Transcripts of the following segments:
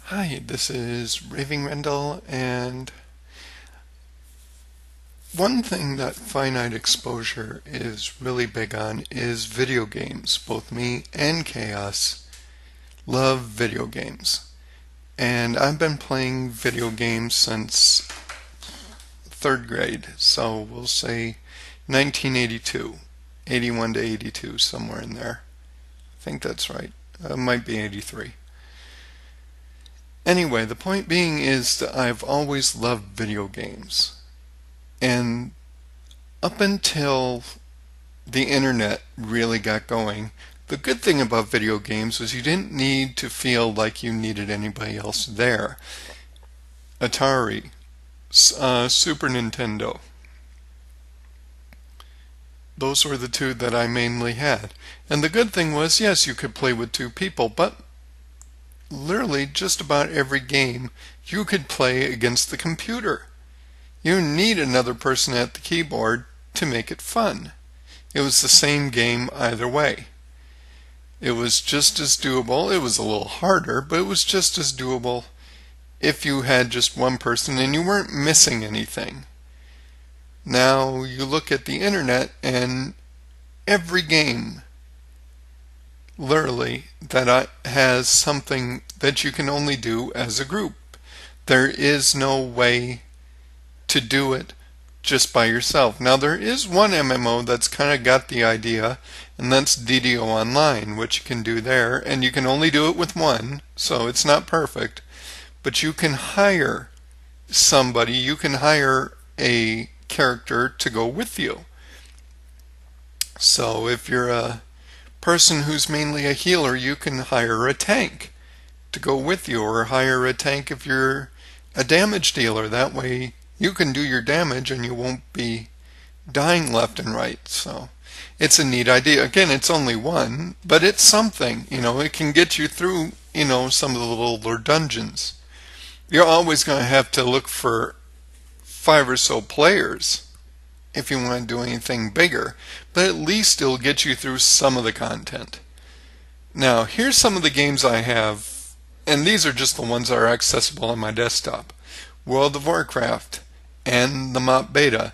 Hi, this is Raving Rendell, and one thing that finite exposure is really big on is video games. Both me and Chaos love video games. And I've been playing video games since third grade, so we'll say 1982, 81 to 82, somewhere in there. I think that's right. It might be 83. Anyway, the point being is that I've always loved video games. And up until the internet really got going, the good thing about video games was you didn't need to feel like you needed anybody else there. ATARI, Super Nintendo, those were the two that I mainly had. And the good thing was, yes, you could play with two people, but literally just about every game you could play against the computer. You need another person at the keyboard to make it fun. It was the same game either way. It was just as doable. It was a little harder, but it was just as doable if you had just one person and you weren't missing anything. Now you look at the internet and every game literally that has something that you can only do as a group. There is no way to do it just by yourself. Now there is one MMO that's kind of got the idea, and that's DDO Online, which you can do there, and you can only do it with one, so it's not perfect, but you can hire somebody, you can hire a character to go with you. So if you're a person who's mainly a healer, you can hire a tank to go with you, or hire a tank if you're a damage dealer. That way you can do your damage and you won't be dying left and right. So it's a neat idea. Again, it's only one, but it's something. It can get you through, some of the littler dungeons. You're always going to have to look for 5 or so players if you want to do anything bigger, but at least it'll get you through some of the content. Now, here's some of the games I have, and these are just the ones that are accessible on my desktop. World of Warcraft, and the MOP Beta,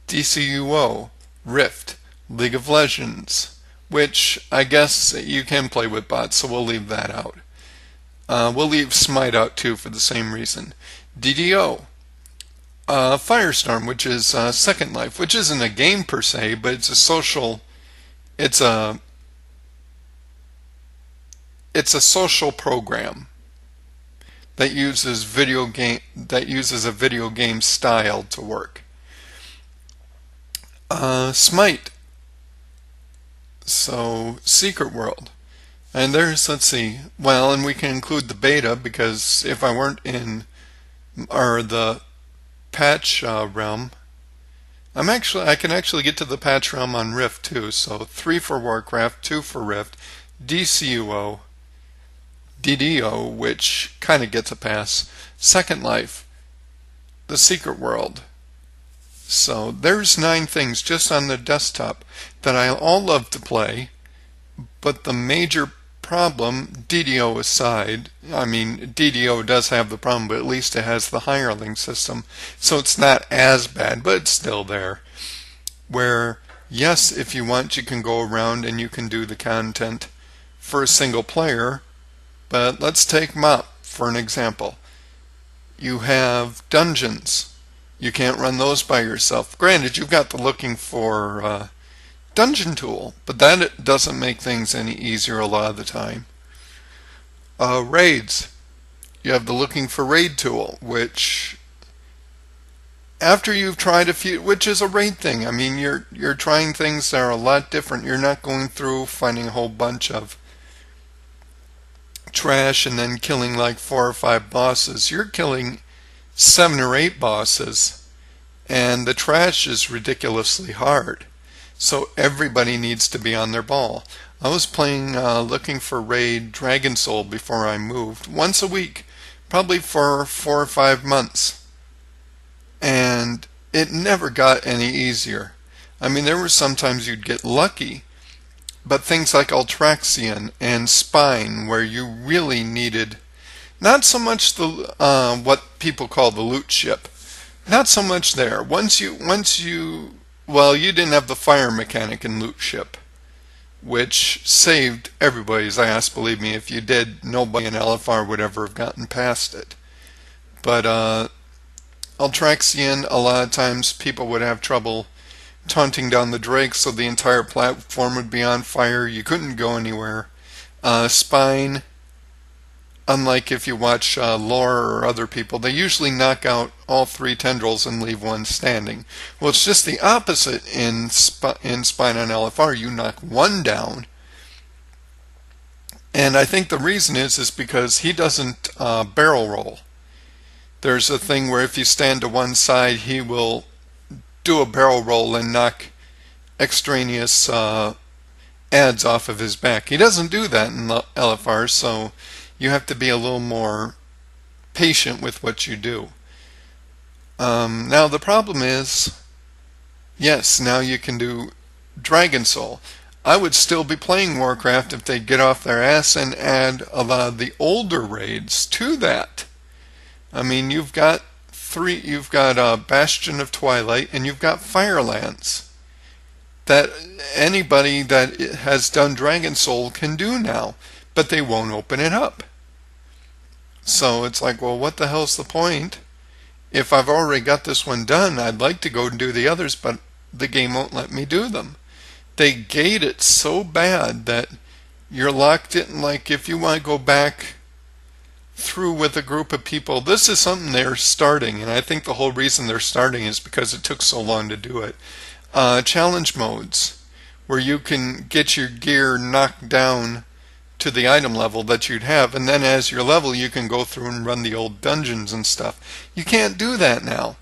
DCUO, Rift, League of Legends, which I guess you can play with bots, so we'll leave that out. We'll leave Smite out too for the same reason. DDO, Firestorm, which is Second Life, which isn't a game per se, but it's a social program that uses a video game style to work. Smite, so Secret World, and there's, let's see, well, and we can include the beta, because if I weren't in the patch realm, I can actually get to the patch realm on Rift too. So 3 for Warcraft, 2 for Rift, DCUO, DDO, which kind of gets a pass, Second Life, the Secret World. So there's 9 things just on the desktop that I all love to play, but the major problem, DDO aside, DDO does have the problem, but at least it has the hireling system, so it's not as bad, but it's still there. Where, yes, if you want, you can go around and you can do the content for a single player, but let's take MOP for an example. You have dungeons. You can't run those by yourself. Granted, you've got the looking for dungeon tool, but that doesn't make things any easier a lot of the time. Raids. You have the looking for raid tool, which after you've tried a few, which is a raid thing. You're trying things that are a lot different. You're not going through finding a whole bunch of trash and then killing like 4 or 5 bosses. You're killing 7 or 8 bosses, and the trash is ridiculously hard. So everybody needs to be on their ball. I was playing looking for raid Dragon Soul before I moved, once a week, probably for 4 or 5 months. And it never got any easier. There were sometimes you'd get lucky, but things like Ultraxion and Spine, where you really needed Not so much the what people call the loot ship. Not so much there. Well, you didn't have the fire mechanic in loot ship, which saved everybody's ass. Believe me, if you did, nobody in LFR would ever have gotten past it. But Altraxian, a lot of times people would have trouble taunting down the Drake, so the entire platform would be on fire. You couldn't go anywhere. Spine, unlike if you watch Lore or other people, they usually knock out all three tendrils and leave one standing. Well, it's just the opposite in Spine on LFR. You knock one down, and I think the reason is because he doesn't barrel roll. There's a thing where if you stand to one side, he will do a barrel roll and knock extraneous adds off of his back. He doesn't do that in LFR, so you have to be a little more patient with what you do. Now the problem is, yes, now you can do Dragon Soul. I would still be playing Warcraft if they'd get off their ass and add a lot of the older raids to that. I mean, you've got Bastion of Twilight, and you've got Firelands that anybody that has done Dragon Soul can do now, but they won't open it up. So it's like, well, what the hell's the point? If I've already got this one done, I'd like to go and do the others, but the game won't let me do them. They gate it so bad that you're locked in. Like, if you want to go back through with a group of people, this is something they're starting, and I think the whole reason they're starting is because it took so long to do it. Challenge modes, where you can get your gear knocked down to the item level that you'd have, and then as your level you can go through and run the old dungeons and stuff. You can't do that now.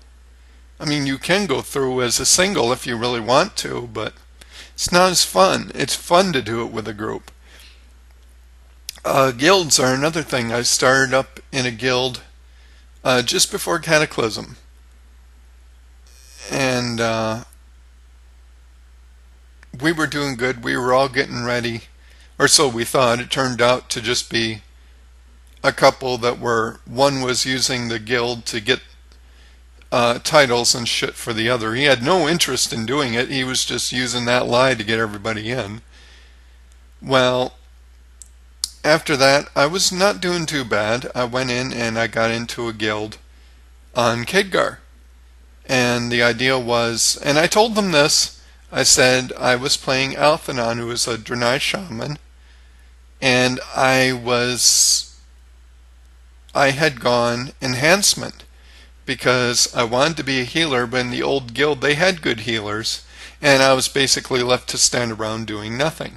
I mean, you can go through as a single if you really want to, but it's not as fun. It's fun to do it with a group. Guilds are another thing. I started up in a guild just before Cataclysm, and we were doing good. We were all getting ready, or so we thought. It turned out to just be a couple that one was using the guild to get titles and shit for the other. He had no interest in doing it. He was just using that lie to get everybody in. Well, after that, I was not doing too bad. I went in and I got into a guild on Khadgar. And the idea was, and I told them this, I said I was playing Alphanon, who is a Draenei shaman, and I had gone enhancement because I wanted to be a healer, but in the old guild they had good healers, and I was basically left to stand around doing nothing.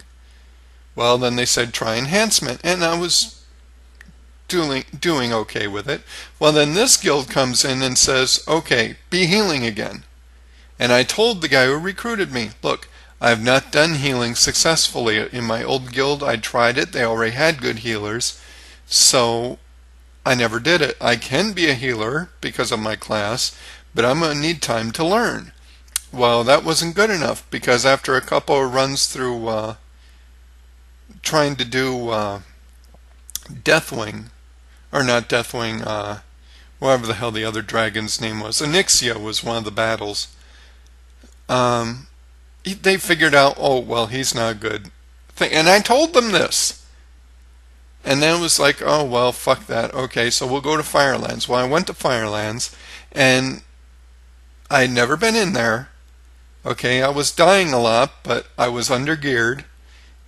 Well, then they said try enhancement, and I was doing okay with it. Well, then this guild comes in and says, okay, be healing again. And I told the guy who recruited me, look, I have not done healing successfully. In my old guild, I tried it. They already had good healers, so I never did it. I can be a healer because of my class, but I'm going to need time to learn. Well, that wasn't good enough, because after a couple of runs through trying to do Deathwing, or not Deathwing, whatever the hell the other dragon's name was. Onyxia was one of the battles. They figured out, oh, well, he's not a good thing. And I told them this. And then it was like, oh, well, fuck that. Okay, so we'll go to Firelands. Well, I went to Firelands, and I'd never been in there. Okay, I was dying a lot, but I was undergeared,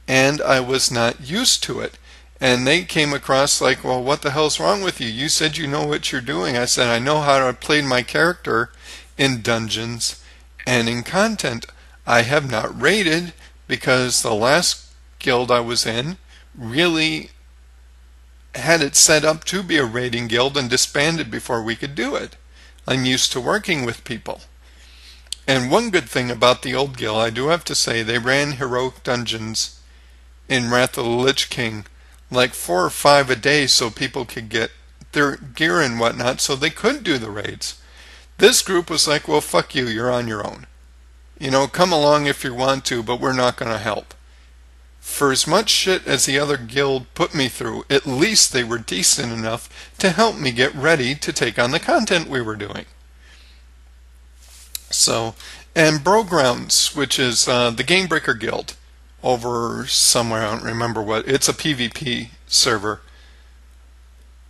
and I was not used to it. And they came across like, well, what the hell's wrong with you? You said you know what you're doing. I said, I know how to play my character in dungeons and in content. I have not raided because the last guild I was in really had it set up to be a raiding guild and disbanded before we could do it. I'm used to working with people. And one good thing about the old guild, I do have to say, they ran heroic dungeons in Wrath of the Lich King like 4 or 5 a day so people could get their gear and whatnot so they could do the raids. This group was like, well, fuck you, you're on your own. You know, come along if you want to, but we're not going to help. For as much shit as the other guild put me through, at least they were decent enough to help me get ready to take on the content we were doing. So, and Brogrounds, which is the Game Breaker Guild over somewhere, I don't remember what, it's a PvP server.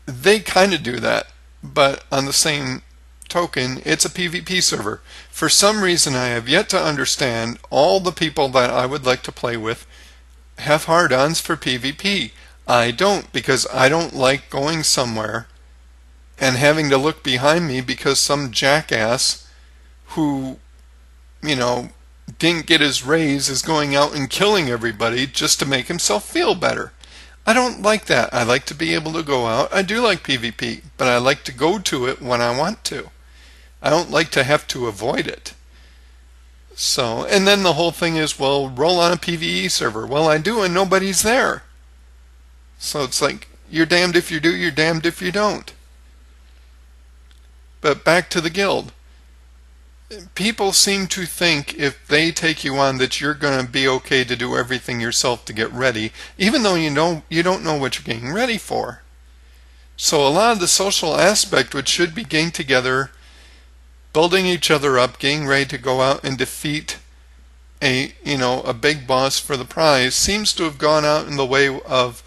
They kind of do that, but on the same token, it's a PvP server. For some reason, I have yet to understand all the people that I would like to play with have hard-ons for PvP. I don't, because I don't like going somewhere and having to look behind me because some jackass who, didn't get his raise is going out and killing everybody just to make himself feel better. I don't like that. I like to be able to go out. I do like PvP, but I like to go to it when I want to. I don't like to have to avoid it. So, and then the whole thing is, well, roll on a PvE server. Well, I do, and nobody's there. So it's like, you're damned if you do, you're damned if you don't. But back to the guild. People seem to think if they take you on that you're going to be okay to do everything yourself to get ready, even though you don't know what you're getting ready for. So a lot of the social aspect, which should be getting together, building each other up, getting ready to go out and defeat a big boss for the prize, seems to have gone out in the way of,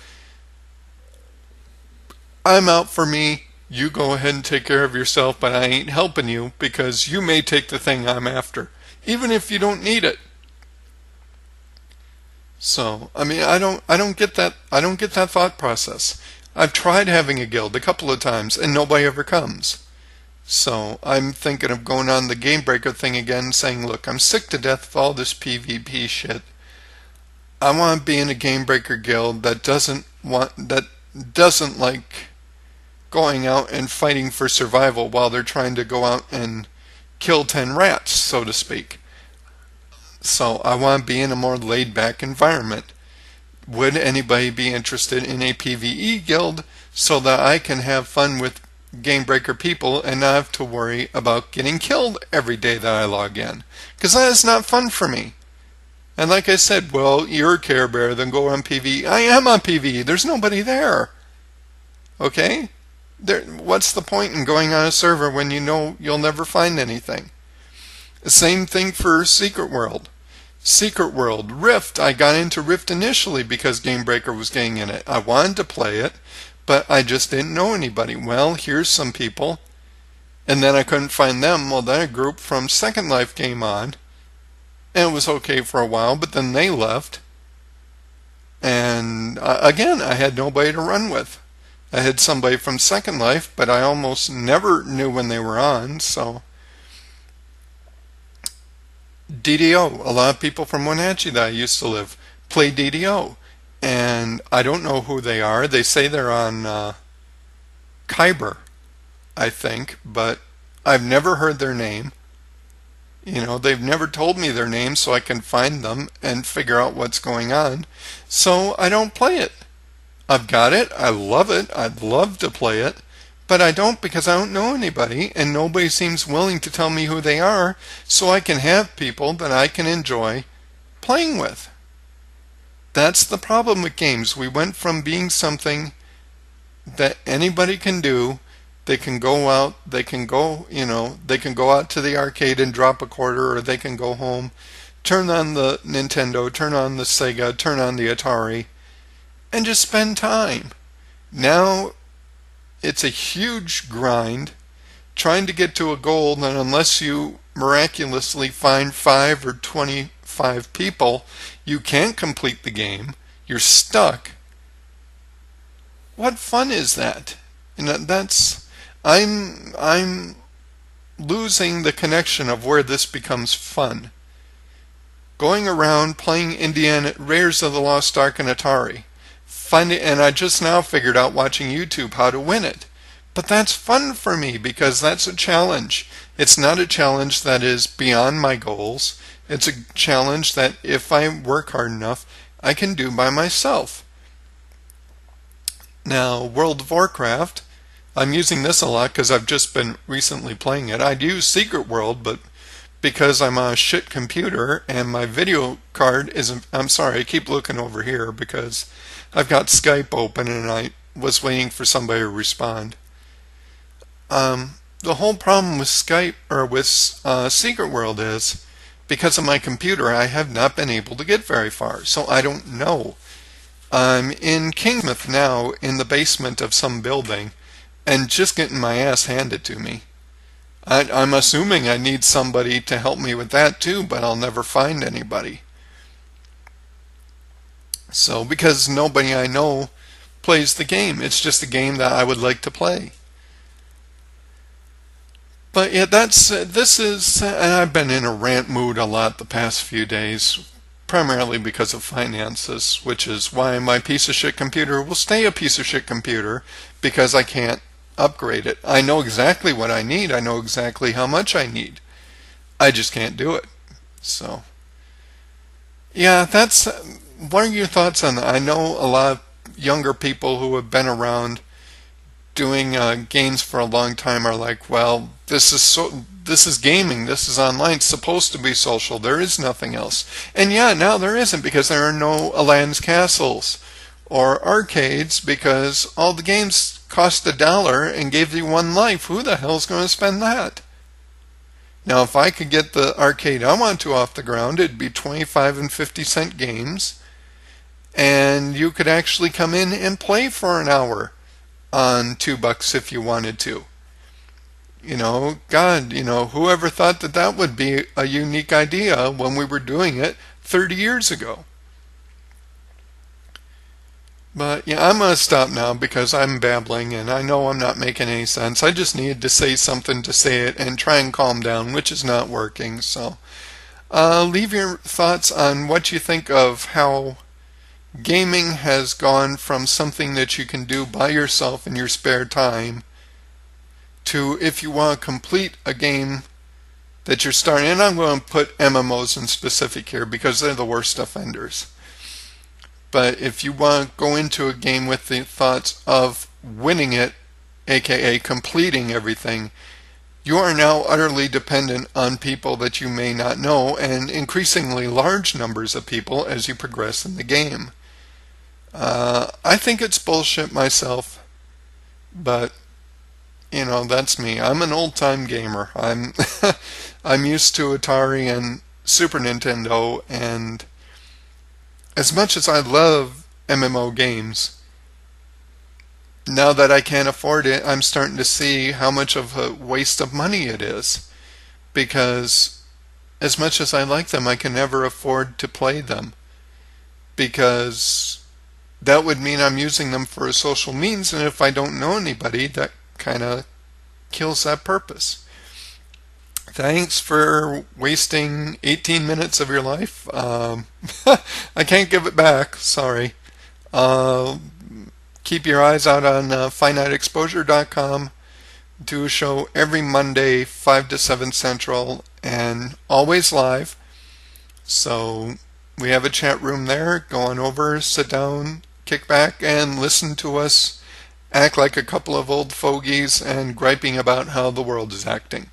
I'm out for me, you go ahead and take care of yourself, but I ain't helping you because you may take the thing I'm after, even if you don't need it. So, I mean, I don't get that thought process. I've tried having a guild a couple of times and nobody ever comes. So I'm thinking of going on the Game Breaker thing again, saying, look, I'm sick to death of all this PvP shit. I want to be in a Game Breaker guild that doesn't like going out and fighting for survival while they're trying to go out and kill 10 rats, so to speak. So I want to be in a more laid-back environment. Would anybody be interested in a PvE guild so that I can have fun with Game Breaker people and not have to worry about getting killed every day that I log in? Because that is not fun for me. And like I said, well, you're a Care Bear, then go on PvE. I am on PvE. There's nobody there. Okay? What's the point in going on a server when you know you'll never find anything? The same thing for Secret World. Secret World, Rift. I got into Rift initially because Game Breaker was getting in it. I wanted to play it, but I just didn't know anybody. Well, here's some people. And then I couldn't find them. Well, then a group from Second Life came on. And it was okay for a while, but then they left. And again, I had nobody to run with. I had somebody from Second Life, but I almost never knew when they were on, so. DDO. A lot of people from Wenatchee that I used to live play DDO. And I don't know who they are. They say they're on Kyber, I think, but I've never heard their name. They've never told me their name so I can find them and figure out what's going on. So I don't play it. I've got it. I love it. I'd love to play it. But I don't because I don't know anybody and nobody seems willing to tell me who they are so I can have people that I can enjoy playing with. That's the problem with games. We went from being something that anybody can do. They can go out, they can go out to the arcade and drop a quarter, or they can go home, turn on the Nintendo, turn on the Sega, turn on the Atari, and just spend time. Now, it's a huge grind trying to get to a goal, and unless you miraculously find 5 or 25 people, you can't complete the game. You're stuck. What fun is that? I'm losing the connection of where this becomes fun. Going around playing Raiders of the Lost Ark and Atari. And I just now figured out watching YouTube how to win it. But that's fun for me because that's a challenge. It's not a challenge that is beyond my goals. It's a challenge that if I work hard enough, I can do by myself. Now, World of Warcraft, I'm using this a lot because I've just been recently playing it. I'd use Secret World, but because I'm on a shit computer and my video card isn't. I'm sorry, I keep looking over here because I've got Skype open and I was waiting for somebody to respond. The whole problem with Skype or with Secret World is because of my computer, I have not been able to get very far, so I don't know. I'm in Kingsmouth now in the basement of some building and just getting my ass handed to me. I'm assuming I need somebody to help me with that too, but I'll never find anybody. So, because nobody I know plays the game, it's just a game that I would like to play. But yeah, this is, and I've been in a rant mood a lot the past few days, primarily because of finances, which is why my piece of shit computer will stay a piece of shit computer because I can't upgrade it. I know exactly what I need. I know exactly how much I need. I just can't do it. So, yeah, what are your thoughts on that? I know a lot of younger people who have been around doing games for a long time are like, well, this is gaming, this is online, it's supposed to be social, there is nothing else. And yeah, now there isn't because there are no Aladdin's castles or arcades because all the games cost $1 and gave you one life. Who the hell's going to spend that? Now, if I could get the arcade I want to off the ground, it'd be 25 and 50-cent games, and you could actually come in and play for an hour on $2 if you wanted to. God, whoever thought that that would be a unique idea when we were doing it 30 years ago. But yeah, I'm going to stop now because I'm babbling and I know I'm not making any sense. I just needed to say something to say it and try and calm down, which is not working. So leave your thoughts on what you think of how gaming has gone from something that you can do by yourself in your spare time to if you want to complete a game that you're starting. And I'm going to put MMOs in specific here because they're the worst offenders. But if you want to go into a game with the thoughts of winning it, aka completing everything, you are now utterly dependent on people that you may not know and increasingly large numbers of people as you progress in the game. I think it's bullshit myself, but that's me. I'm an old-time gamer. I'm used to Atari and Super Nintendo, and as much as I love MMO games, now that I can't afford it, I'm starting to see how much of a waste of money it is. Because as much as I like them, I can never afford to play them. Because that would mean I'm using them for a social means, and if I don't know anybody, that kind of kills that purpose. Thanks for wasting 18 minutes of your life. I can't give it back, sorry. Keep your eyes out on finiteexposure.com. Do a show every Monday, 5 to 7 Central, and always live. So we have a chat room there. Go on over, sit down, kick back, and listen to us act like a couple of old fogies and griping about how the world is acting.